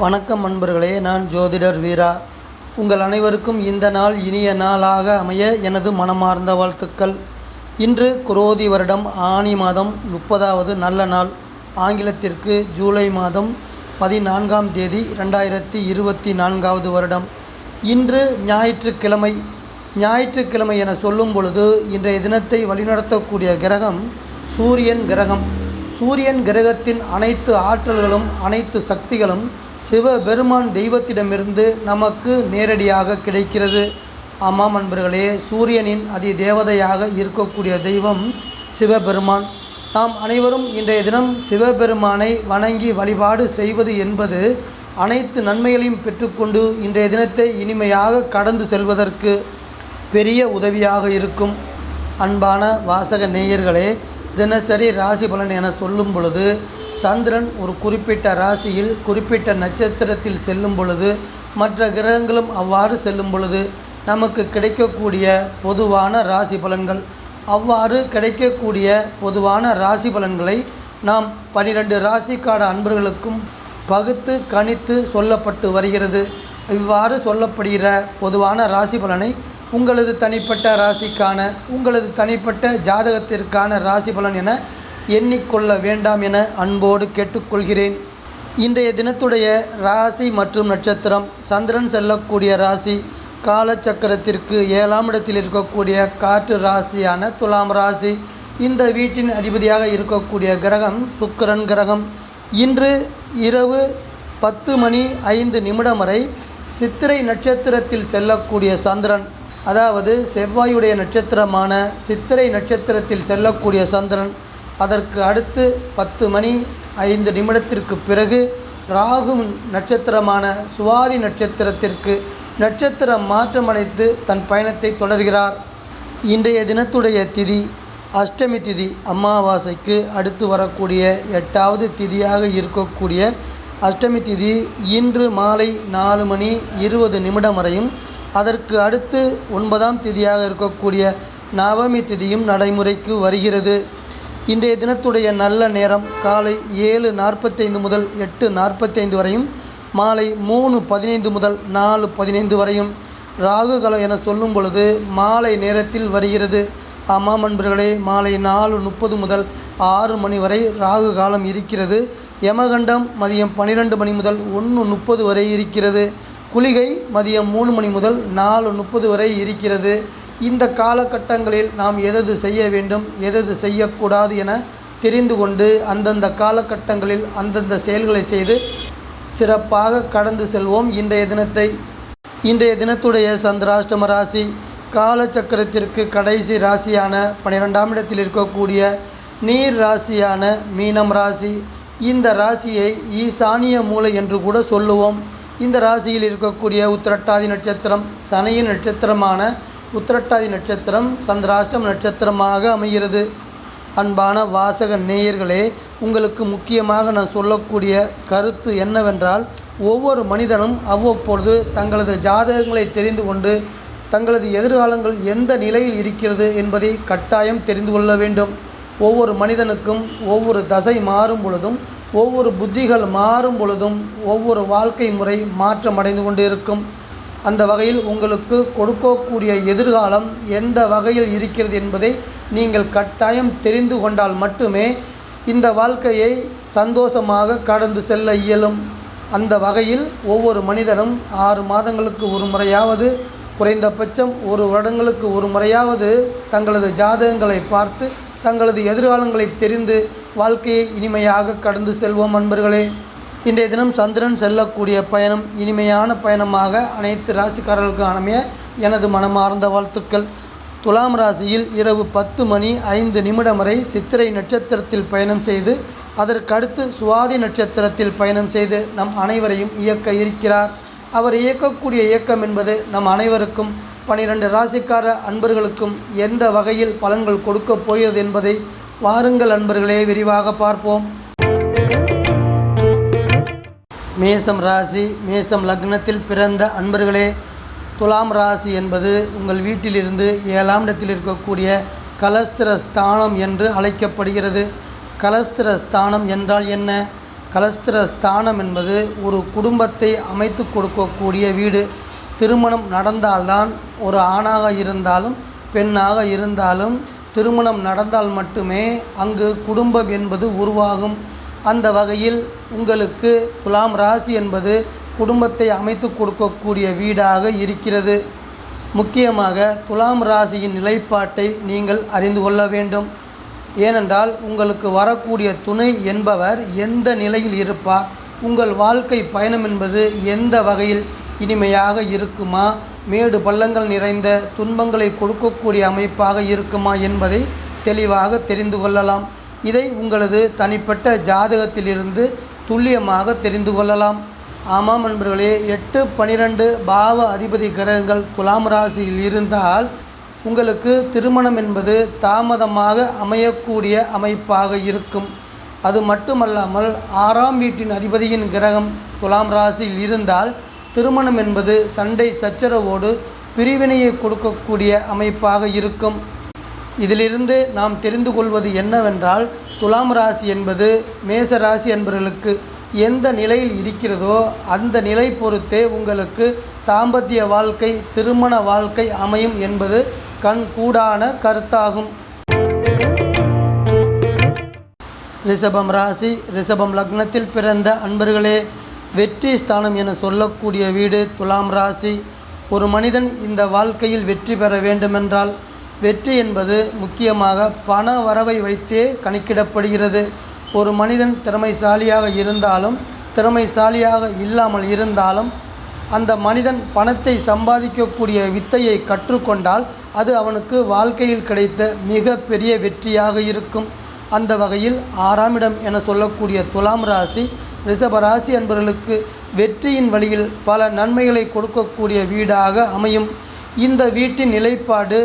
வணக்கம் நண்பர்களே, நான் ஜோதிடர் வீரா. உங்கள் அனைவருக்கும் இந்த நாள் இனிய நாளாக அமைய எனது மனமார்ந்த வாழ்த்துக்கள். இன்று குரோதி வருடம் ஆனி மாதம் 30வது நல்ல நாள். ஆங்கிலத்திற்கு ஜூலை மாதம் 14ஆம் தேதி 2024வது வருடம். இன்று ஞாயிற்றுக்கிழமை. ஞாயிற்றுக்கிழமை என சொல்லும் பொழுது இன்றைய தினத்தை வழிநடத்தக்கூடிய கிரகம் சூரியன் கிரகம். சூரியன் கிரகத்தின் அனைத்து ஆற்றல்களும் அனைத்து சக்திகளும் சிவபெருமான் தெய்வத்திடமிருந்து நமக்கு நேரடியாக கிடைக்கிறது. ஆமாம் நண்பர்களே, சூரியனின் அதி தேவதையாக இருக்கக்கூடிய தெய்வம் சிவபெருமான். நாம் அனைவரும் இன்றைய தினம் சிவபெருமானை வணங்கி வழிபாடு செய்வது என்பது அனைத்து நன்மைகளையும் பெற்றுக்கொண்டு இன்றைய தினத்தை இனிமையாக கடந்து செல்வதற்கு பெரிய உதவியாக இருக்கும். அன்பான வாசக நேயர்களே, தினசரி ராசி பலன் என சொல்லும் பொழுது சந்திரன் ஒரு குறிப்பிட்ட ராசியில் குறிப்பிட்ட நட்சத்திரத்தில் செல்லும் பொழுது மற்ற கிரகங்களும் அவ்வாறு செல்லும் பொழுது நமக்கு கிடைக்கக்கூடிய பொதுவான ராசி பலன்கள். அவ்வாறு கிடைக்கக்கூடிய பொதுவான ராசி பலன்களை நாம் 12 ராசிக்கார அன்பர்களுக்கும் பகுத்து கணித்து சொல்லப்பட்டு வருகிறது. இவ்வாறு சொல்லப்படுகிற பொதுவான ராசி பலனை உங்களது தனிப்பட்ட ராசிக்கான உங்களது தனிப்பட்ட ஜாதகத்திற்கான ராசி பலன் என எண்ணிக்கொள்ள வேண்டாம் என அன்போடு கேட்டுக்கொள்கிறேன். இன்றைய தினத்துடைய ராசி மற்றும் நட்சத்திரம். சந்திரன் செல்லக்கூடிய ராசி காலச்சக்கரத்திற்கு 7ஆம் இடத்தில் இருக்கக்கூடிய காற்று ராசியான துலாம் ராசி. இந்த வீட்டின் அதிபதியாக இருக்கக்கூடிய கிரகம் சுக்கிரன் கிரகம். இன்று இரவு 10:05 வரை சித்திரை நட்சத்திரத்தில் செல்லக்கூடிய சந்திரன், அதாவது செவ்வாயுடைய நட்சத்திரமான சித்திரை நட்சத்திரத்தில் செல்லக்கூடிய சந்திரன், அதற்கு அடுத்து 10:05 பிறகு ராகு நட்சத்திரமான சுவாதி நட்சத்திரத்திற்கு நட்சத்திரம் மாற்றமடைந்து தன் பயணத்தை தொடர்கிறார். இன்றைய தினத்துடைய திதி அஷ்டமி திதி. அமாவாசைக்கு அடுத்து வரக்கூடிய 8வது திதியாக இருக்கக்கூடிய அஷ்டமி திதி இன்று மாலை 4:20 வரையும், அதற்கு அடுத்து 9ஆம் திதியாக இருக்கக்கூடிய நவமி திதியும் நடைமுறைக்கு வருகிறது. இன்றைய தினத்துடைய நல்ல நேரம் காலை 7:45 முதல் 8:45 வரையும், மாலை 3:15 முதல் 4:15 வரையும். ராகு காலம் என சொல்லும் பொழுது மாலை நேரத்தில் வருகிறது. ஆமாம் நண்பர்களே, மாலை 4:30 முதல் 6 மணி வரை ராகு காலம் இருக்கிறது. யமகண்டம் மதியம் 12 மணி முதல் 1:30 வரை இருக்கிறது. குளிகை மதியம் 3 மணி முதல் 4:30 வரை இருக்கிறது. இந்த காலகட்டங்களில் நாம் எதது செய்ய வேண்டும் எதது செய்யக்கூடாது என தெரிந்து கொண்டு அந்தந்த காலகட்டங்களில் அந்தந்த செயல்களை செய்து சிறப்பாக கடந்து செல்வோம் இன்றைய தினத்தை. இன்றைய தினத்துடைய சந்திராஷ்டம ராசி காலச்சக்கரத்திற்கு கடைசி ராசியான 12ஆம் இடத்தில் இருக்கக்கூடிய நீர் ராசியான மீனம் ராசி. இந்த ராசியை ஈசானிய மூலை என்று கூட சொல்லுவோம். இந்த ராசியில் இருக்கக்கூடிய உத்திரட்டாதி நட்சத்திரம் சனியின் நட்சத்திரமான உத்திரட்டாதி நட்சத்திரம் சந்திராஷ்டம நட்சத்திரமாக அமைகிறது. அன்பான வாசக நேயர்களே, உங்களுக்கு முக்கியமாக நான் சொல்லக்கூடிய கருத்து என்னவென்றால், ஒவ்வொரு மனிதனும் அவ்வப்பொழுது தங்களது ஜாதகங்களை தெரிந்து கொண்டு தங்களது எதிர்காலங்கள் எந்த நிலையில் இருக்கிறது என்பதை கட்டாயம் தெரிந்து கொள்ள வேண்டும். ஒவ்வொரு மனிதனுக்கும் ஒவ்வொரு தசை மாறும் பொழுதும் ஒவ்வொரு புத்திகள் மாறும் பொழுதும் ஒவ்வொரு வாழ்க்கை முறை மாற்றமடைந்து கொண்டு இருக்கும். அந்த வகையில் உங்களுக்கு கொடுக்கக்கூடிய எதிர்காலம் எந்த வகையில் இருக்கிறது என்பதை நீங்கள் கட்டாயம் தெரிந்து கொண்டால் மட்டுமே இந்த வாழ்க்கையை சந்தோஷமாக கடந்து செல்ல இயலும். அந்த வகையில் ஒவ்வொரு மனிதனும் 6 மாதங்களுக்கு ஒரு முறையாவது, குறைந்தபட்சம் 1 வருடங்களுக்கு ஒரு முறையாவது தங்களது ஜாதகங்களை பார்த்து தங்களது எதிர்காலங்களை தெரிந்து வாழ்க்கையை இனிமையாக கடந்து செல்வோம் நண்பர்களே. இன்றைய தினம் சந்திரன் செல்லக்கூடிய பயணம் இனிமையான பயணமாக அனைத்து ராசிக்காரர்களுக்கு அமைய எனது மனமார்ந்த வாழ்த்துக்கள். துலாம் ராசியில் இரவு 10:05 வரை சித்திரை நட்சத்திரத்தில் பயணம் செய்து அதற்கடுத்து சுவாதி நட்சத்திரத்தில் பயணம் செய்து நம் அனைவரையும் இயக்க இருக்கிறார். அவர் இயக்கக்கூடிய இயக்கம் என்பது நம் அனைவருக்கும் 12 ராசிக்கார அன்பர்களுக்கும் எந்த வகையில் பலன்கள் கொடுக்க போகிறது என்பதை வாருங்கள் அன்பர்களே விரிவாக பார்ப்போம். மேசம் ராசி மேசம் லக்னத்தில் பிறந்த அன்பர்களே, துலாம் ராசி என்பது உங்கள் வீட்டிலிருந்து 7ஆம் இடத்தில் இருக்கக்கூடிய கலஸ்திர ஸ்தானம் என்று அழைக்கப்படுகிறது. கலஸ்திர ஸ்தானம் என்றால் என்ன? கலஸ்திர ஸ்தானம் என்பது ஒரு குடும்பத்தை அமைத்து கொடுக்கக்கூடிய வீடு. திருமணம் நடந்தால்தான், ஒரு ஆணாக இருந்தாலும் பெண்ணாக இருந்தாலும் திருமணம் நடந்தால் மட்டுமே அங்கு குடும்பம் என்பது உருவாகும். அந்த வகையில் உங்களுக்கு துலாம் ராசி என்பது குடும்பத்தை அமைத்து கொடுக்கக்கூடிய வீடாக இருக்கிறது. முக்கியமாக துலாம் ராசியின் நிலைப்பாட்டை நீங்கள் அறிந்து கொள்ள வேண்டும். ஏனென்றால் உங்களுக்கு வரக்கூடிய துணை என்பவர் எந்த நிலையில் இருப்பார், உங்கள் வாழ்க்கை பயணம் என்பது எந்த வகையில் இனிமையாக இருக்குமா, மேடு பள்ளங்கள் நிறைந்த துன்பங்களை கொடுக்கக்கூடிய அமைப்பாக இருக்குமா என்பதை தெளிவாக தெரிந்து கொள்ளலாம். இதை உங்களது தனிப்பட்ட ஜாதகத்திலிருந்து துல்லியமாக தெரிந்து கொள்ளலாம். ஆமாம் நண்பர்களே, 8, 12 பாவ அதிபதி கிரகங்கள் துலாம் ராசியில் இருந்தால் உங்களுக்கு திருமணம் என்பது தாமதமாக அமையக்கூடிய அமைப்பாக இருக்கும். அது மட்டுமல்லாமல் 6ஆம் வீட்டின் அதிபதியின் கிரகம் துலாம் ராசியில் இருந்தால் திருமணம் என்பது சண்டை சச்சரவோடு பிரிவினையை கொடுக்கக்கூடிய அமைப்பாக இருக்கும். இதிலிருந்து நாம் தெரிந்து கொள்வது என்னவென்றால், துலாம் ராசி என்பது மேச ராசி என்பவர்களுக்கு எந்த நிலையில் இருக்கிறதோ அந்த நிலை பொறுத்தே உங்களுக்கு தாம்பத்திய வாழ்க்கை, திருமண வாழ்க்கை அமையும் என்பது கண்கூடான கருத்தாகும். ரிஷபம் ராசி, ரிஷபம் லக்னத்தில் பிறந்த அன்பர்களே, வெற்றி ஸ்தானம் என சொல்லக்கூடிய வீடு துலாம் ராசி. ஒரு மனிதன் இந்த வாழ்க்கையில் வெற்றி பெற வேண்டுமென்றால், வெற்றி என்பது முக்கியமாக பண வரவை வைத்தே கணக்கிடப்படுகிறது. ஒரு மனிதன் திறமைசாலியாக இருந்தாலும் திறமைசாலியாக இல்லாமல் இருந்தாலும் அந்த மனிதன் பணத்தை சம்பாதிக்கக்கூடிய வித்தையை கற்றுக்கொண்டால் அது அவனுக்கு வாழ்க்கையில் கிடைத்த மிக பெரிய வெற்றியாக இருக்கும். அந்த வகையில் 6ஆம் இடம் என சொல்லக்கூடிய துலாம் ராசி, ரிஷப ராசி என்பவர்களுக்கு வெற்றியின் வழியில் பல நன்மைகளை கொடுக்கக்கூடிய வீடாக அமையும். இந்த வீட்டின் நிலைப்பாடு,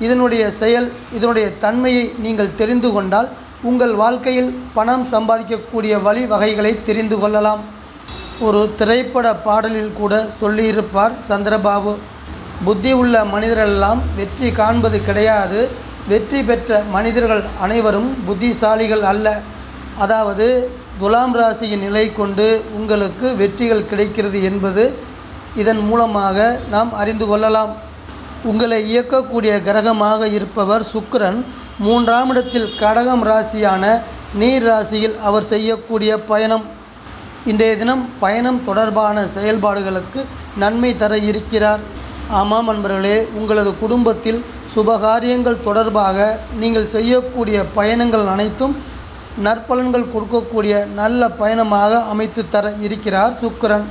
இதனுடைய செயல், இதனுடைய தன்மையை நீங்கள் தெரிந்து கொண்டால் உங்கள் வாழ்க்கையில் பணம் சம்பாதிக்கக்கூடிய வழி வகைகளை தெரிந்து கொள்ளலாம். ஒரு திரைப்பட பாடலில் கூட சொல்லியிருப்பார் சந்திரபாபு, புத்தி உள்ள மனிதரெல்லாம் வெற்றி காண்பது கிடையாது, வெற்றி பெற்ற மனிதர்கள் அனைவரும் புத்திசாலிகள் அல்ல. அதாவது துலாம் ராசியின் நிலை கொண்டு உங்களுக்கு வெற்றிகள் கிடைக்கிறது என்பது இதன் மூலமாக நாம் அறிந்து கொள்ளலாம். உங்களை இயக்கக்கூடிய கிரகமாக இருப்பவர் சுக்கிரன் 3ஆம் இடத்தில் கடகம் ராசியான நீர் ராசியில் அவர் செய்யக்கூடிய பயணம். இன்றைய தினம் பயணம் தொடர்பான செயல்பாடுகளுக்கு நன்மை தர இருக்கிறார். ஆமாம் நண்பர்களே, உங்களது குடும்பத்தில் சுபகாரியங்கள் தொடர்பாக நீங்கள் செய்யக்கூடிய பயணங்கள் அனைத்தும் நற்பலன்கள் கொடுக்கக்கூடிய நல்ல பயணமாக அமைத்து தர இருக்கிறார் சுக்கிரன்.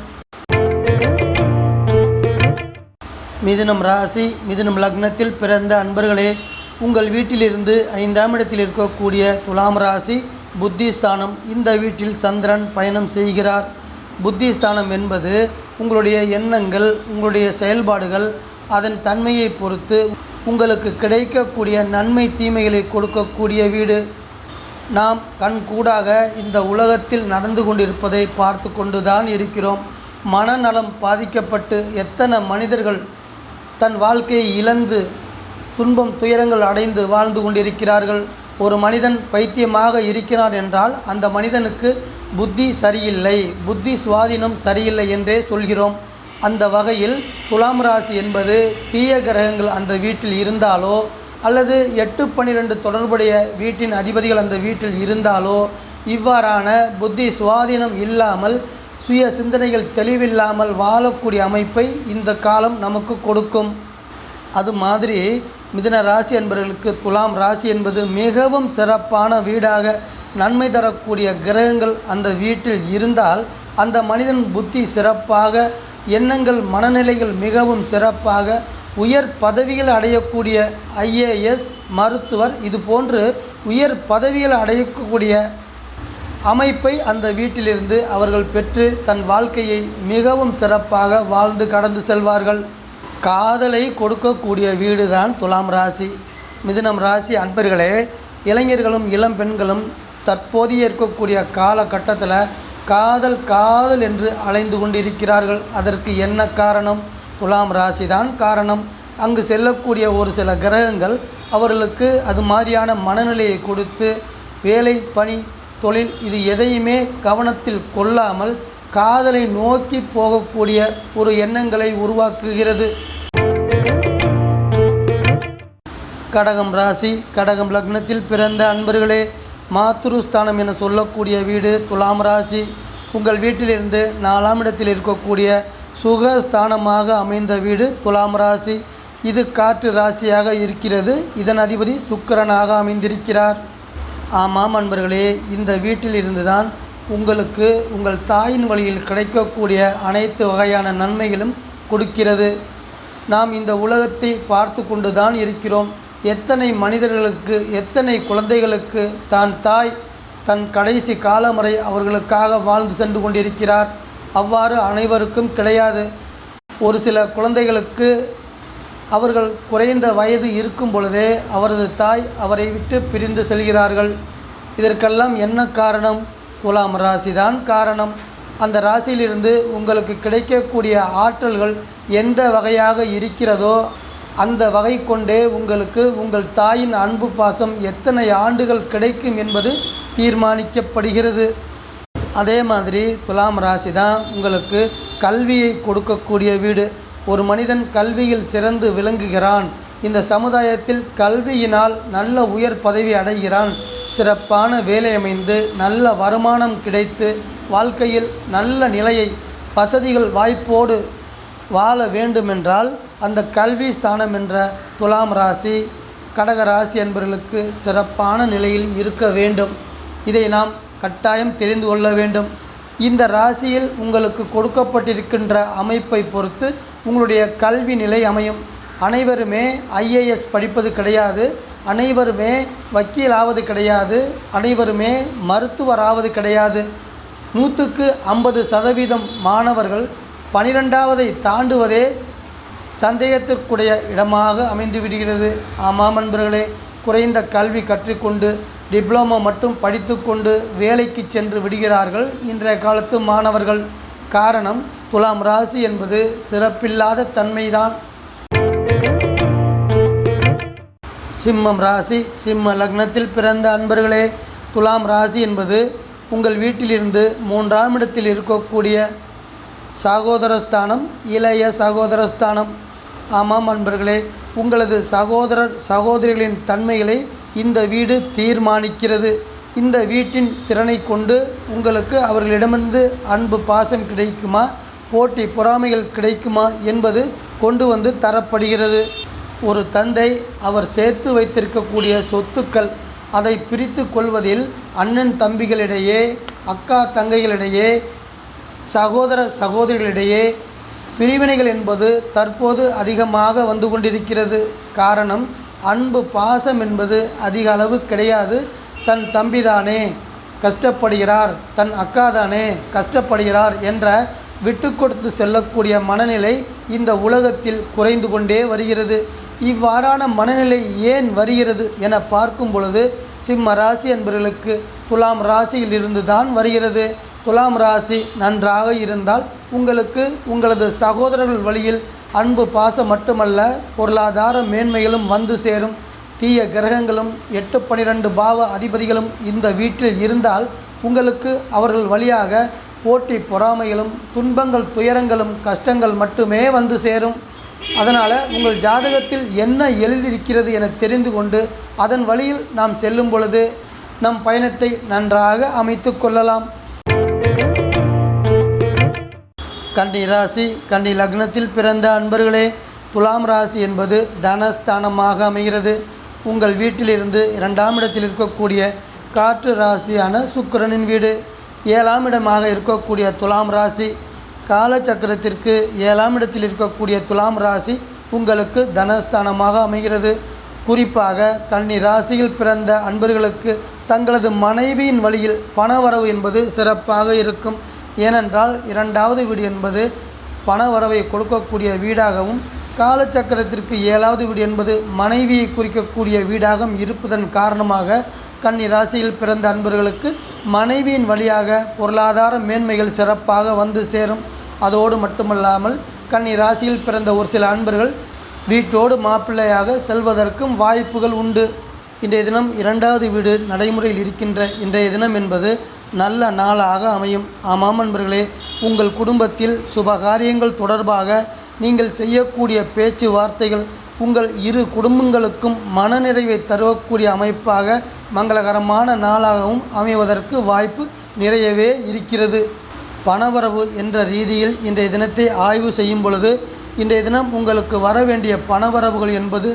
மிதுனம் ராசி, மிதுனம் லக்னத்தில் பிறந்த அன்பர்களே, உங்கள் வீட்டிலிருந்து 5ஆம் இடத்தில் இருக்கக்கூடிய துலாம் ராசி புத்திஸ்தானம். இந்த வீட்டில் சந்திரன் பயணம் செய்கிறார். புத்திஸ்தானம் என்பது உங்களுடைய எண்ணங்கள், உங்களுடைய செயல்பாடுகள், அதன் தன்மையை பொறுத்து உங்களுக்கு கிடைக்கக்கூடிய நன்மை தீமைகளை கொடுக்கக்கூடிய வீடு. நாம் கண்கூடாக இந்த உலகத்தில் நடந்து கொண்டிருப்பதை பார்த்து கொண்டுதான் இருக்கிறோம். மனநலம் பாதிக்கப்பட்டு எத்தனை மனிதர்கள் தன் வாழ்க்கையை இழந்து துன்பம் துயரங்கள் அடைந்து வாழ்ந்து கொண்டிருக்கிறார்கள். ஒரு மனிதன் பைத்தியமாக இருக்கிறான் என்றால் அந்த மனிதனுக்கு புத்தி சரியில்லை, புத்தி சுவாதீனம் சரியில்லை என்றே சொல்கிறோம். அந்த வகையில் துலாம் ராசி என்பது தீய கிரகங்கள் அந்த வீட்டில் இருந்தாலோ அல்லது 8, 12 தொடர்புடைய வீட்டின் அதிபதிகள் அந்த வீட்டில் இருந்தாலோ இவ்வாறான புத்தி சுவாதீனம் இல்லாமல், சுய சிந்தனைகள் தெளிவில்லாமல் வாழக்கூடிய அமைப்பை இந்த காலம் நமக்கு கொடுக்கும். அது மாதிரி மிதுன ராசி என்பவர்களுக்கு துலாம் ராசி என்பது மிகவும் சிறப்பான வீடாக நன்மை தரக்கூடிய கிரகங்கள் அந்த வீட்டில் இருந்தால் அந்த மனிதன் புத்தி சிறப்பாக, எண்ணங்கள் மனநிலைகள் மிகவும் சிறப்பாக, உயர் பதவிகள் அடையக்கூடிய IAS, மருத்துவர், இது போன்று உயர் பதவிகள் அடையக்கூடிய அமைப்பை அந்த வீட்டிலிருந்து அவர்கள் பெற்று தன் வாழ்க்கையை மிகவும் சிறப்பாக வாழ்ந்து கடந்து செல்வார்கள். காதலை கொடுக்கக்கூடிய வீடு தான் துலாம் ராசி. மிதுனம் ராசி அன்பர்களே, இளைஞர்களும் இளம் பெண்களும் தற்போதைய இருக்கக்கூடிய காலகட்டத்தில் காதல் காதல் என்று அலைந்து கொண்டிருக்கிறார்கள். அதற்கு என்ன காரணம்? துலாம் ராசி தான் காரணம். அங்கு செல்லக்கூடிய ஒரு சில கிரகங்கள் அவர்களுக்கு அது மாதிரியான மனநிலையை கொடுத்து வேலை பணி தொழில், இது எதையுமே கவனத்தில் கொள்ளாமல் காதலை நோக்கி போகக்கூடிய ஒரு எண்ணங்களை உருவாக்குகிறது. கடகம் ராசி, கடகம் லக்னத்தில் பிறந்த அன்பர்களே, மாத்ருஸ்தானம் என சொல்லக்கூடிய வீடு துலாம் ராசி. உங்கள் வீட்டிலிருந்து 4ஆம் இடத்தில் இருக்கக்கூடிய சுகஸ்தானமாக அமைந்த வீடு துலாம் ராசி. இது காற்று ராசியாக இருக்கிறது. இதன் அதிபதி சுக்கிரனாக அமைந்திருக்கிறார். ஆமாம் அன்பர்களே, இந்த வீட்டில் இருந்துதான் உங்களுக்கு உங்கள் தாயின் வழியில் கிடைக்கக்கூடிய அனைத்து வகையான நன்மைகளும் கொடுக்கிறது. நாம் இந்த உலகத்தை பார்த்து கொண்டு தான் இருக்கிறோம். எத்தனை மனிதர்களுக்கு, எத்தனை குழந்தைகளுக்கு தான் தாய் தன் கடைசி காலம் வரை அவர்களுக்காக வாழ்ந்து சென்று கொண்டிருக்கிறார். அவ்வாறு அனைவருக்கும் கிடையாது. ஒரு சில குழந்தைகளுக்கு அவர்கள் குறைந்த வயது இருக்கும் பொழுதே அவரது தாய் அவரை விட்டு பிரிந்து செல்கிறார்கள். இதற்கெல்லாம் என்ன காரணம்? துலாம் ராசி தான் காரணம். அந்த ராசியிலிருந்து உங்களுக்கு கிடைக்கக்கூடிய ஆற்றல்கள் எந்த வகையாக இருக்கிறதோ அந்த வகை கொண்டே உங்களுக்கு உங்கள் தாயின் அன்பு பாசம் எத்தனை ஆண்டுகள் கிடைக்கும் என்பது தீர்மானிக்கப்படுகிறது. அதே மாதிரி துலாம் ராசி தான் உங்களுக்கு கல்வியை கொடுக்கக்கூடிய வீடு. ஒரு மனிதன் கல்வியில் சிறந்து விளங்குகிறான். இந்த சமுதாயத்தில் கல்வியினால் நல்ல உயர் பதவி அடைகிறான். சிறப்பான வேலை அமைந்து நல்ல வருமானம் கிடைத்து வாழ்க்கையில் நல்ல நிலையை, வசதிகள், வாய்ப்போடு வாழ வேண்டுமென்றால் அந்த கல்வி ஸ்தானம் என்ற துலாம் ராசி, கடக ராசி என்பவர்களுக்கு சிறப்பான நிலையில் இருக்க வேண்டும். இதை நாம் கட்டாயம் தெரிந்து கொள்ள வேண்டும். இந்த ராசியில் உங்களுக்கு கொடுக்கப்பட்டிருக்கின்ற அமைப்பை பொறுத்து உங்களுடைய கல்வி நிலை அமையும். அனைவருமே ஐஏஎஸ் படிப்பது கிடையாது, அனைவருமே வக்கீல் ஆவது கிடையாது, அனைவருமே மருத்துவர் ஆவது கிடையாது. 100க்கு 50% மாணவர்கள் 12வதை தாண்டுவதே சந்தேகத்திற்குடைய இடமாக அமைந்து விடுகிறது. ஆமாம் நண்பர்களே, குறைந்த கல்வி கற்றுக்கொண்டு டிப்ளமோ மட்டும் படித்து கொண்டு வேலைக்கு சென்று விடுகிறார்கள் இன்றைய காலத்து மாணவர்கள். காரணம், துலாம் ராசி என்பது சிறப்பில்லாத தன்மைதான். சிம்மம் ராசி, சிம்ம லக்னத்தில் பிறந்த அன்பர்களே, துலாம் ராசி என்பது உங்கள் வீட்டிலிருந்து 3ஆம் இடத்தில் இருக்கக்கூடிய சகோதரஸ்தானம், இளைய சகோதரஸ்தானம். ஆமாம் அன்பர்களே, உங்களது சகோதரர் சகோதரிகளின் தன்மைகளை இந்த வீடு தீர்மானிக்கிறது. இந்த வீட்டின் திறனை கொண்டு உங்களுக்கு அவர்களிடமிருந்து அன்பு பாசம் கிடைக்குமா, போட்டி பொறாமைகள் கிடைக்குமா என்பது கொண்டு வந்து தரப்படுகிறது. ஒரு தந்தை அவர் சேர்த்து வைத்திருக்கக்கூடிய சொத்துக்கள் அதை பிரித்து கொள்வதில் அண்ணன் தம்பிகளிடையே, அக்கா தங்கைகளிடையே, சகோதர சகோதரிகளிடையே பிரிவினைகள் என்பது தற்போது அதிகமாக வந்து கொண்டிருக்கிறது. காரணம், அன்பு பாசம் என்பது அதிக அளவு கிடையாது. தன் தம்பிதானே கஷ்டப்படுகிறார், தன் அக்காதானே கஷ்டப்படுகிறார் என்ற விட்டு கொடுத்து செல்லக்கூடிய மனநிலை இந்த உலகத்தில் குறைந்து கொண்டே வருகிறது. இவ்வாறான மனநிலை ஏன் வருகிறது என பார்க்கும் பொழுது சிம்ம ராசி என்பவர்களுக்கு துலாம் ராசியில் இருந்து தான் வருகிறது. துலாம் ராசி நன்றாக இருந்தால் உங்களுக்கு உங்களது சகோதரர்கள் வழியில் அன்பு பாசம் மட்டுமல்ல, பொருளாதார மேன்மைகளும் வந்து சேரும். தீய கிரகங்களும் 8, 12 பாவ அதிபதிகளும் இந்த வீட்டில் இருந்தால் உங்களுக்கு அவர்கள் வழியாக போட்டி பொறாமைகளும் துன்பங்கள் துயரங்களும் கஷ்டங்கள் மட்டுமே வந்து சேரும். அதனால் உங்கள் ஜாதகத்தில் என்ன எழுதியிருக்கிறது என தெரிந்து கொண்டு அதன் வழியில் நாம் செல்லும் பொழுது நம் பயணத்தை நன்றாக அமைத்து கொள்ளலாம். கன்னி ராசி, கன்னி லக்னத்தில் பிறந்த அன்பர்களே, துலாம் ராசி என்பது தனஸ்தானமாக அமைகிறது. உங்கள் வீட்டிலிருந்து 2ஆம் இடத்தில் இருக்கக்கூடிய காற்று ராசியான சுக்கிரனின் வீடு. 7ஆம் இடமாக இருக்கக்கூடிய துலாம் ராசி, காலச்சக்கரத்திற்கு 7ஆம் இடத்தில் இருக்கக்கூடிய துலாம் ராசி உங்களுக்கு தனஸ்தானமாக அமைகிறது. குறிப்பாக கன்னி ராசியில் பிறந்த அன்பர்களுக்கு தங்களது மனைவியின் வழியில் பணவரவு என்பது சிறப்பாக இருக்கும். ஏனென்றால் 2வது வீடு என்பது பணவரவை கொடுக்கக்கூடிய வீடாகவும், காலச்சக்கரத்திற்கு 7வது வீடு என்பது மனைவியை குறிக்கக்கூடிய வீடாகவும் இருப்பதன் காரணமாக கன்னி ராசியில் பிறந்த அன்பர்களுக்கு மனைவியின் வழியாக பொருளாதார மேன்மைகள் சிறப்பாக வந்து சேரும். அதோடு மட்டுமல்லாமல் கன்னி ராசியில் பிறந்த ஒரு சில அன்பர்கள் வீட்டோடு மாப்பிள்ளையாக செல்வதற்கும் வாய்ப்புகள் உண்டு. இன்றைய தினம் 2வது வீடு நடைமுறையில் இருக்கின்ற இன்றைய தினம் என்பது நல்ல நாளாக அமையும். ஆமாம் அன்பர்களே, உங்கள் குடும்பத்தில் சுபகாரியங்கள் தொடர்பாக நீங்கள் செய்யக்கூடிய பேச்சுவார்த்தைகள் உங்கள் இரு குடும்பங்களுக்கும் மனநிறைவை தரக்கூடிய அமைப்பாக மங்களகரமான நாளாகவும் அமைவதற்கு வாய்ப்பு நிறையவே இருக்கிறது. பணவரவு என்ற ரீதியில் இன்றைய தினத்தை ஆய்வு செய்யும் பொழுது இன்றைய தினம் உங்களுக்கு வர வேண்டிய பணவரவுகள் என்பது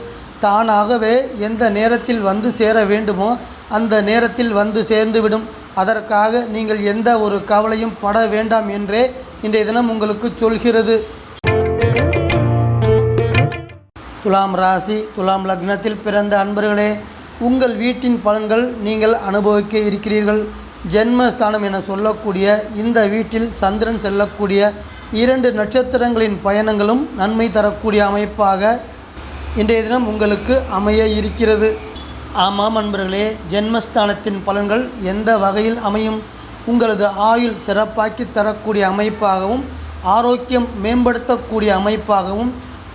தானாகவே எந்த நேரத்தில் வந்து சேர வேண்டுமோ அந்த நேரத்தில் வந்து சேர்ந்துவிடும். அதற்காக நீங்கள் எந்த ஒரு கவலையும் பட வேண்டாம் என்றே இன்றைய தினம் உங்களுக்கு சொல்கிறது. துலாம் ராசி, துலாம் லக்னத்தில் பிறந்த அன்பர்களே, உங்கள் வீட்டின் பலன்கள் நீங்கள் அனுபவிக்க இருக்கிறீர்கள். ஜென்மஸ்தானம் என சொல்லக்கூடிய இந்த வீட்டில் சந்திரன் செல்லக்கூடிய 2 நட்சத்திரங்களின் பயணங்களும் நன்மை தரக்கூடிய அமைப்பாக இன்றைய தினம் உங்களுக்கு அமைய இருக்கிறது. ஆமாம் அன்பர்களே, ஜென்மஸ்தானத்தின் பலன்கள் எந்த வகையில் அமையும்? உங்களது ஆயுள் சிறப்பாக்கி தரக்கூடிய அமைப்பாகவும் ஆரோக்கியம் மேம்படுத்தக்கூடிய அமைப்பாகவும்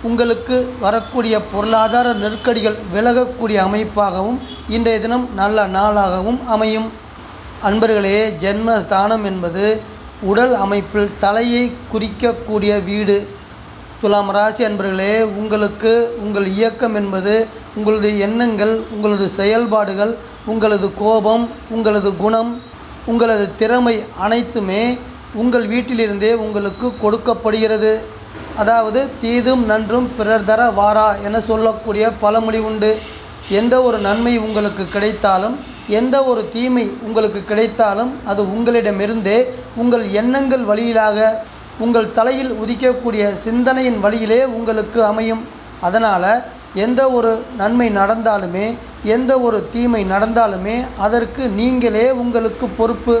உங்களுக்கு வரக்கூடிய பொருளாதார நெருக்கடிகள் விலகக்கூடிய அமைப்பாகவும் இன்றைய தினம் நல்ல நாளாகவும் அமையும். அன்பர்களே, ஜென்மஸ்தானம் என்பது உடல் அமைப்பில் தலையை குறிக்கக்கூடிய வீடு. துலாம் ராசி அன்பர்களே, உங்களுக்கு உங்கள் இயக்கம் என்பது உங்களது எண்ணங்கள், உங்களது செயல்பாடுகள், உங்களது கோபம், உங்களது குணம், உங்களது திறமை அனைத்துமே உங்கள் வீட்டிலிருந்தே உங்களுக்கு கொடுக்கப்படுகிறது. அதாவது தீதும் நன்றும் பிறர் தர வாரா என சொல்லக்கூடிய பழமொழி உண்டு. எந்த ஒரு நன்மை உங்களுக்கு கிடைத்தாலும் எந்த ஒரு தீமை உங்களுக்கு கிடைத்தாலும் அது உங்களிடமிருந்தே உங்கள் எண்ணங்கள் வழியிலாக உங்கள் தலையில் உதிக்கக்கூடிய சிந்தனையின் வழியிலே உங்களுக்கு அமையும். அதனால் எந்த ஒரு நன்மை நடந்தாலுமே எந்த ஒரு தீமை நடந்தாலுமே அதற்கு நீங்களே உங்களுக்கு பொறுப்பு.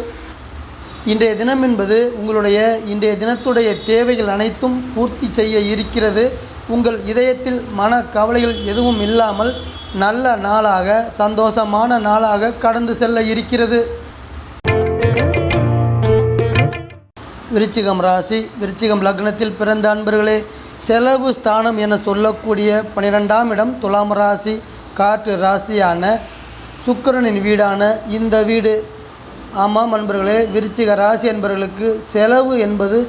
இன்றைய தினம் என்பது உங்களுடைய இன்றைய தினத்துடைய தேவைகள் அனைத்தும் பூர்த்தி செய்ய இருக்கிறது. உங்கள் இதயத்தில் மன கவலைகள் எதுவும் இல்லாமல் நல்ல நாளாக சந்தோஷமான நாளாக கடந்து செல்ல இருக்கிறது. விருச்சிகம் ராசி, விருச்சிகம் லக்னத்தில் பிறந்த அன்பர்களே, செலவு ஸ்தானம் என சொல்லக்கூடிய 12ஆம் இடம் துலாம் ராசி, காற்று ராசியான சுக்கிரனின் வீடான இந்த வீடு. ஆமாம் அன்பர்களே, விருச்சிக ராசி என்பவர்களுக்கு செலவு என்பது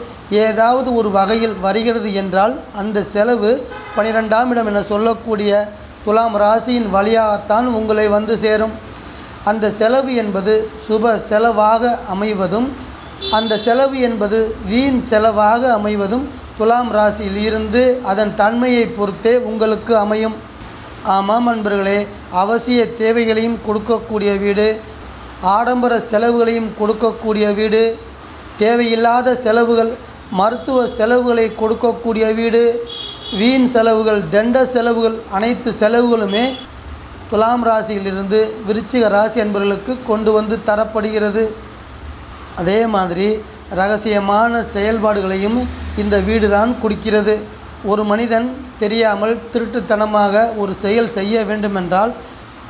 ஏதாவது ஒரு வகையில் வருகிறது என்றால் அந்த செலவு 12ஆம் இடம் என சொல்லக்கூடிய துலாம் ராசியின் வழியாகத்தான் உங்களை வந்து சேரும். அந்த செலவு என்பது சுப செலவாக அமைவதும் அந்த செலவு என்பது வீண் செலவாக அமைவதும் துலாம் ராசியில் இருந்து அதன் தன்மையை பொறுத்தே உங்களுக்கு அமையும். ஆமாம் அன்பர்களே, அவசிய தேவைகளையும் கொடுக்கக்கூடிய வீடு, ஆடம்பர செலவுகளையும் கொடுக்கக்கூடிய வீடு, தேவையில்லாத செலவுகள் மருத்துவ செலவுகளை கொடுக்கக்கூடிய வீடு, வீண் செலவுகள், தண்ட செலவுகள், அனைத்து செலவுகளுமே துலாம் ராசியிலிருந்து விருச்சிக ராசி என்பவர்களுக்கு கொண்டு வந்து தரப்படுகிறது. அதே மாதிரி இரகசியமான செயல்பாடுகளையும் இந்த வீடு தான் கொடுக்கிறது. ஒரு மனிதன் தெரியாமல் திருட்டுத்தனமாக ஒரு செயல் செய்ய வேண்டுமென்றால்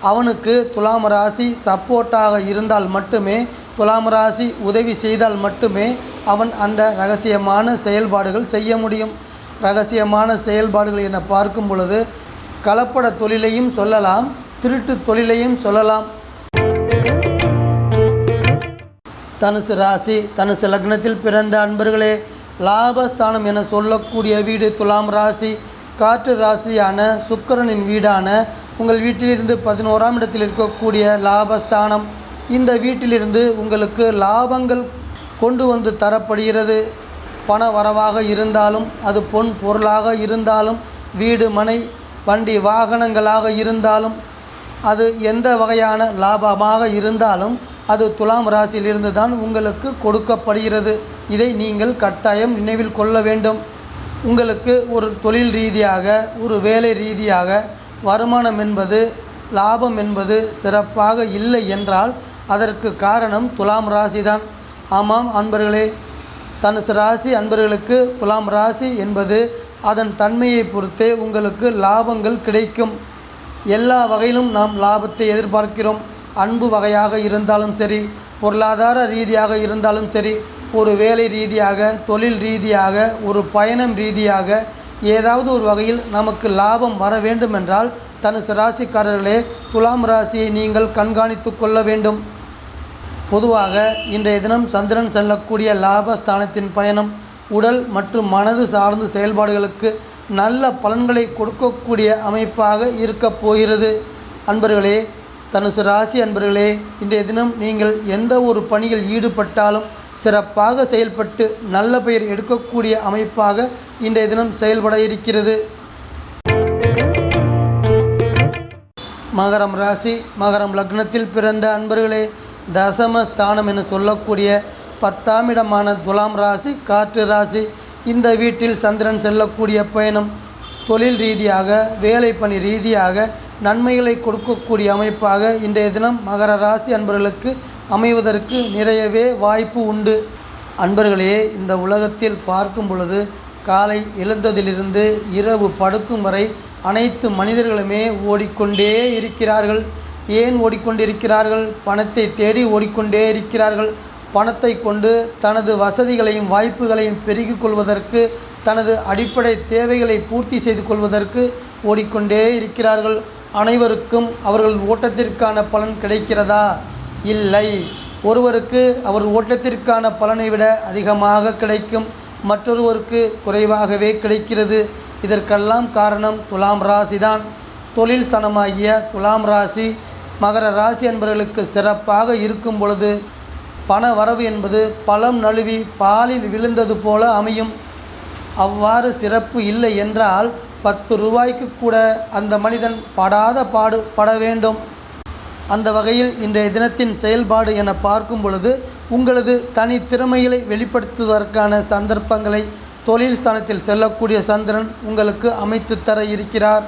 அவனுக்கு துலாம் ராசி சப்போர்ட்டாக இருந்தால் மட்டுமே, துலாம் ராசி உதவி செய்தால் மட்டுமே அவன் அந்த இரகசியமான செயல்பாடுகள் செய்ய முடியும். இரகசியமான செயல்பாடுகள் என பார்க்கும் பொழுது கலப்பட தொழிலையும் சொல்லலாம், திருட்டு தொழிலையும் சொல்லலாம். தனுசு ராசி, தனுசு லக்னத்தில் பிறந்த அன்பர்களே, லாபஸ்தானம் என சொல்லக்கூடிய வீடு துலாம் ராசி, காற்று ராசியான சுக்கிரனின் வீடான உங்கள் வீட்டிலிருந்து 11ஆம் இடத்தில் இருக்கக்கூடிய லாபஸ்தானம். இந்த வீட்டிலிருந்து உங்களுக்கு லாபங்கள் கொண்டு வந்து தரப்படுகிறது. பண வரவாக இருந்தாலும் அது பொன் பொருளாக இருந்தாலும் வீடு மனை வண்டி வாகனங்களாக இருந்தாலும் அது எந்த வகையான லாபமாக இருந்தாலும் அது துலாம் ராசியிலிருந்து தான் உங்களுக்கு கொடுக்கப்படுகிறது. இதை நீங்கள் கட்டாயம் நினைவில் கொள்ள வேண்டும். உங்களுக்கு ஒரு தொழில் ரீதியாக ஒரு வேலை ரீதியாக வருமானம் என்பது லாபம் என்பது சிறப்பாக இல்லை என்றால் அதற்கு காரணம் துலாம் ராசி தான். ஆமாம் அன்பர்களே, தனுசு ராசி அன்பர்களுக்கு துலாம் ராசி என்பது அதன் தன்மையை பொறுத்தே உங்களுக்கு லாபங்கள் கிடைக்கும். எல்லா வகையிலும் நாம் லாபத்தை எதிர்பார்க்கிறோம். அன்பு வகையாக இருந்தாலும் சரி, பொருளாதார ரீதியாக இருந்தாலும் சரி, ஒரு வேலை ரீதியாக, தொழில் ரீதியாக, ஒரு பயணம் ரீதியாக ஏதாவது ஒரு வகையில் நமக்கு லாபம் வர வேண்டுமென்றால் தனுசு ராசிக்காரர்களே, துலாம் ராசியை நீங்கள் கண்காணித்து கொள்ள வேண்டும். பொதுவாக இன்றைய தினம் சந்திரன் செல்லக்கூடிய லாபஸ்தானத்தின் பயணம் உடல் மற்றும் மனது சார்ந்த செயல்பாடுகளுக்கு நல்ல பலன்களை கொடுக்கக்கூடிய அமைப்பாக இருக்கப் போகிறது. அன்பர்களே, தனுசு ராசி அன்பர்களே, இன்றைய தினம் நீங்கள் எந்த ஒரு பணியில் ஈடுபட்டாலும் சிறப்பாக செயல்பட்டு நல்ல பெயர் எடுக்கக்கூடிய அமைப்பாக இன்றைய தினம் செயல்பட இருக்கிறது. மகரம் ராசி, மகரம் லக்னத்தில் பிறந்த அன்பர்களே, தசமஸ்தானம் என சொல்லக்கூடிய 10ஆம் இடமான துலாம் ராசி காற்று ராசி. இந்த வீட்டில் சந்திரன் செல்லக்கூடிய பயணம் தொழில் ரீதியாக, வேலை பணி ரீதியாக நன்மைகளை கொடுக்கக்கூடிய அமைப்பாக இன்றைய தினம் மகர ராசி அன்பர்களுக்கு அமைவதற்கு நிறையவே வாய்ப்பு உண்டு. அன்பர்களே, இந்த உலகத்தில் பார்க்கும் பொழுது காலை எழுந்ததிலிருந்து இரவு படுக்கும் வரை அனைத்து மனிதர்களுமே ஓடிக்கொண்டே இருக்கிறார்கள். ஏன் ஓடிக்கொண்டிருக்கிறார்கள்? பணத்தை தேடி ஓடிக்கொண்டே இருக்கிறார்கள். பணத்தை கொண்டு தனது வசதிகளையும் வாய்ப்புகளையும் பெருக்கிக் கொள்வதற்கு, தனது அடிப்படை தேவைகளை பூர்த்தி செய்து கொள்வதற்கு ஓடிக்கொண்டே இருக்கிறார்கள். அனைவருக்கும் அவர்கள் ஓட்டத்திற்கான பலன் கிடைக்கிறதா? இல்லை. ஒருவருக்கு அவர் ஓட்டத்திற்கான பலனை விட அதிகமாக கிடைக்கும், மற்றொருவருக்கு குறைவாகவே கிடைக்கிறது. இதற்கெல்லாம் காரணம் துலாம் ராசிதான். தொழில் ஸ்தானமாகிய துலாம் ராசி மகர ராசி என்பவர்களுக்கு சிறப்பாக இருக்கும் பொழுது பண வரவு என்பது பழம் நழுவி பாலில் விழுந்தது போல அமையும். அவ்வாறு சிறப்பு இல்லை என்றால் 10 ரூபாய்க்கு கூட அந்த மனிதன் படாத பாடு பட வேண்டும். அந்த வகையில் இன்றைய தினத்தின் செயல்பாடு என பார்க்கும் பொழுது உங்களது தனி திறமைகளை வெளிப்படுத்துவதற்கான சந்தர்ப்பங்களை தொழில் ஸ்தானத்தில் செல்லக்கூடிய சந்திரன் உங்களுக்கு அமைத்து தர இருக்கிறார்.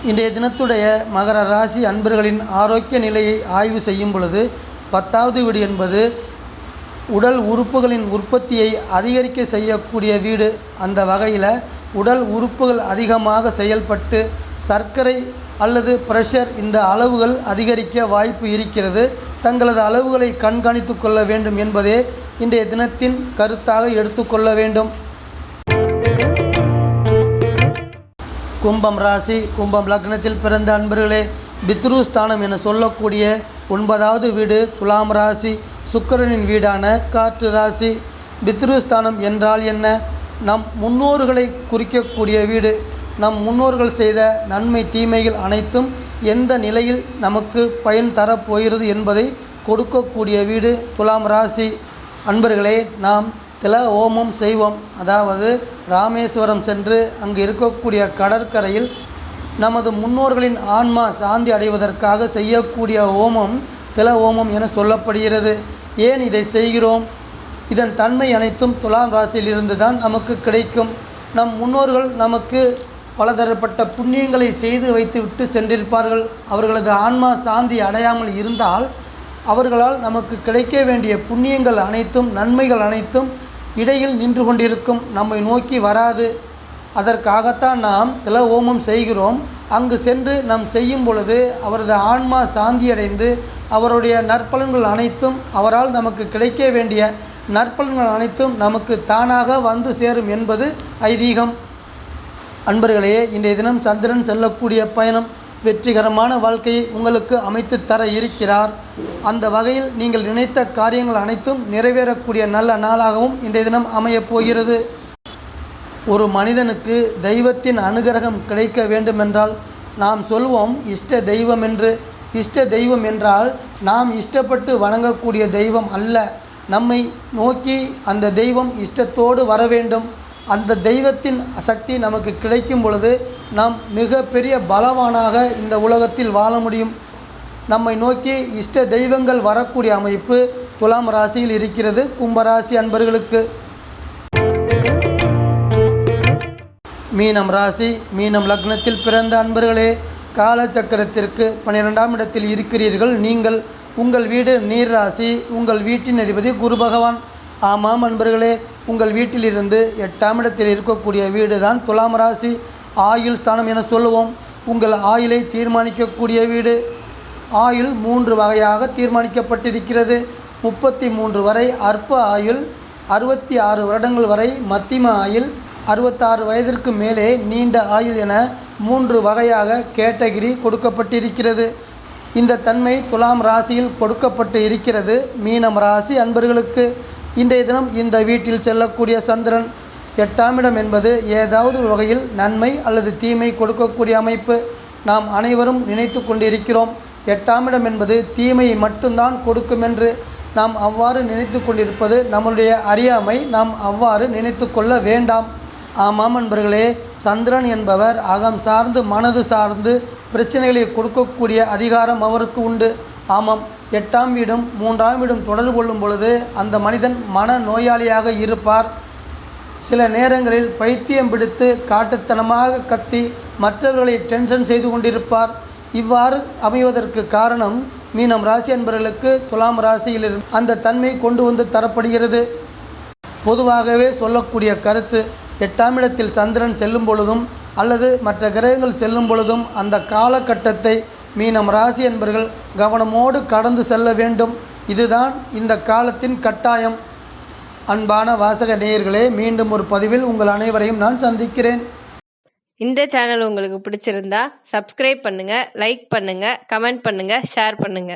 இன்றைய தினத்துடைய மகர ராசி அன்பர்களின் ஆரோக்கிய நிலையை ஆய்வு செய்யும் பொழுது 10வது வீடு என்பது உடல் உறுப்புகளின் உற்பத்தியை அதிகரிக்க செய்யக்கூடிய வீடு. அந்த வகையில் உடல் உறுப்புகள் அதிகமாக செயல்பட்டு சர்க்கரை அல்லது பிரஷர் இந்த அளவுகள் அதிகரிக்க வாய்ப்பு இருக்கிறது. தங்களது அளவுகளை கண்காணித்து கொள்ள வேண்டும் என்பதே இன்றைய தினத்தின் கருத்தாக எடுத்துக்கொள்ள வேண்டும். கும்பம் ராசி, கும்பம் லக்னத்தில் பிறந்த அன்பர்களே, பித்ரு ஸ்தானம் என சொல்லக்கூடிய 9வது வீடு துலாம் ராசி, சுக்கிரனின் வீடான காற்று ராசி. பித்ரு ஸ்தானம் என்றால் என்ன? நம் முன்னோர்களை குறிக்கக்கூடிய வீடு. நம் முன்னோர்கள் செய்த நன்மை தீமைகள் அனைத்தும் எந்த நிலையில் நமக்கு பயன் தரப்போகிறது என்பதை கொடுக்கக்கூடிய வீடு துலாம் ராசி. அன்பர்களே, நாம் தில ஹோமம் செய்வோம். அதாவது ராமேஸ்வரம் சென்று அங்கு இருக்கக்கூடிய கடற்கரையில் நமது முன்னோர்களின் ஆன்மா சாந்தி அடைவதற்காக செய்யக்கூடிய ஹோமம் தில ஹோமம் என சொல்லப்படுகிறது. ஏன் இதை செய்கிறோம்? இதன் தன்மை அனைத்தும் துலாம் ராசியிலிருந்து தான் நமக்கு கிடைக்கும். நம் முன்னோர்கள் நமக்கு பலதரப்பட்ட புண்ணியங்களை செய்து வைத்துவிட்டு சென்றிருப்பார்கள். அவர்களது ஆன்மா சாந்தி அடையாமல் இருந்தால் அவர்களால் நமக்கு கிடைக்க வேண்டிய புண்ணியங்கள் அனைத்தும், நன்மைகள் அனைத்தும் இடையில் நின்று கொண்டிருக்கும், நம்மை நோக்கி வராது. அதற்காகத்தான் நாம் தில ஹோமம் செய்கிறோம். அங்கு சென்று நாம் செய்யும் பொழுது அவரது ஆன்மா சாந்தியடைந்து அவருடைய நற்பலன்கள் அனைத்தும், அவரால் நமக்கு கிடைக்க வேண்டிய நற்பலன்கள் அனைத்தும் நமக்கு தானாக வந்து சேரும் என்பது ஐதீகம். அன்பர்களே, இன்றைய தினம் சந்திரன் செல்லக்கூடிய பயணம் வெற்றிகரமான வாழ்க்கையை உங்களுக்கு அமைத்து தர இருக்கிறார். அந்த வகையில் நீங்கள் நினைத்த காரியங்கள் அனைத்தும் நிறைவேறக்கூடிய நல்ல நாளாகவும் இன்றைய தினம் அமையப் போகிறது. ஒரு மனிதனுக்கு தெய்வத்தின் அனுகிரகம் கிடைக்க வேண்டுமென்றால் நாம் சொல்வோம் இஷ்ட தெய்வம் என்று. இஷ்ட தெய்வம் என்றால் நாம் இஷ்டப்பட்டு வணங்கக்கூடிய தெய்வம் அல்ல. நம்மை நோக்கி அந்த தெய்வம் இஷ்டத்தோடு வர வேண்டும். அந்த தெய்வத்தின் சக்தி நமக்கு கிடைக்கும் பொழுது நாம் மிக பெரிய பலவானாக இந்த உலகத்தில் வாழ முடியும். நம்மை நோக்கி இஷ்ட தெய்வங்கள் வரக்கூடிய அமைப்பு துலாம் ராசியில் இருக்கிறது. கும்பராசி அன்பர்களுக்கு மீனம் ராசி, மீனம் லக்னத்தில் பிறந்த அன்பர்களே, காலச்சக்கரத்திற்கு 12ஆம் இடத்தில் இருக்கிறீர்கள். நீங்கள் உங்கள் வீடு நீர் ராசி. உங்கள் வீட்டின் அதிபதி குரு பகவான். ஆமாம் அன்பர்களே, உங்கள் வீட்டிலிருந்து 8ஆம் இடத்தில் இருக்கக்கூடிய வீடு தான் துலாம் ராசி. ஆயுள் ஸ்தானம் என சொல்லுவோம். உங்கள் ஆயுளை தீர்மானிக்கக்கூடிய வீடு. ஆயுள் 3 வகையாக தீர்மானிக்கப்பட்டிருக்கிறது. 33 வரை அற்ப ஆயுள், 66 வருடங்கள் வரை மத்திம ஆயுள், 66 வயதிற்கு மேலே நீண்ட ஆயுள் என 3 வகையாக கேட்டகிரி கொடுக்கப்பட்டிருக்கிறது. இந்த தன்மை துலாம் ராசியில் கொடுக்கப்பட்டு இருக்கிறது. மீனம் ராசி அன்பர்களுக்கு இன்றைய தினம் இந்த வீட்டில் செல்லக்கூடிய சந்திரன் 8ஆம் இடம் என்பது ஏதாவது ஒரு வகையில் நன்மை அல்லது தீமை கொடுக்கக்கூடிய அமைப்பு. நாம் அனைவரும் நினைத்து கொண்டிருக்கிறோம் 8ஆம் இடம் என்பது தீமையை மட்டும்தான் கொடுக்கும் என்று. நாம் அவ்வாறு நினைத்து கொண்டிருப்பது நம்முடைய அறியாமை. நாம் அவ்வாறு நினைத்து கொள்ள வேண்டாம். ஆமாம் அன்பர்களே, சந்திரன் என்பவர் அகம் சார்ந்து மனது சார்ந்து பிரச்சனைகளை கொடுக்கக்கூடிய அதிகாரம் அவருக்கு உண்டு. ஆமாம், 8ஆம் வீடும் 3ஆம் வீடும் தொடர்பு கொள்ளும் பொழுது அந்த மனிதன் மன நோயாளியாக இருப்பார். சில நேரங்களில் பைத்தியம் பிடித்து காட்டுத்தனமாக கத்தி மற்றவர்களை டென்ஷன் செய்து கொண்டிருப்பார். இவ்வாறு அமைவதற்கு காரணம் மீனம் ராசி அன்பர்களுக்கு துலாம் ராசியிலிருந்து அந்த தன்மை கொண்டு வந்து தரப்படுகிறது. பொதுவாகவே சொல்லக்கூடிய கருத்து, 8ஆம் இடத்தில் சந்திரன் செல்லும் பொழுதும் அல்லது மற்ற கிரகங்கள் செல்லும் பொழுதும் அந்த காலகட்டத்தை மீனம் ராசி என்பர்கள் கவனமோடு கடந்து செல்ல வேண்டும். இதுதான் இந்த காலத்தின் கட்டாயம். அன்பான வாசக நேயர்களே, மீண்டும் ஒரு பதிவில் உங்கள் அனைவரையும் நான் சந்திக்கிறேன். இந்த சேனல் உங்களுக்கு பிடிச்சிருந்தா சப்ஸ்கிரைப் பண்ணுங்க, லைக் பண்ணுங்க, கமெண்ட் பண்ணுங்க, ஷேர் பண்ணுங்க.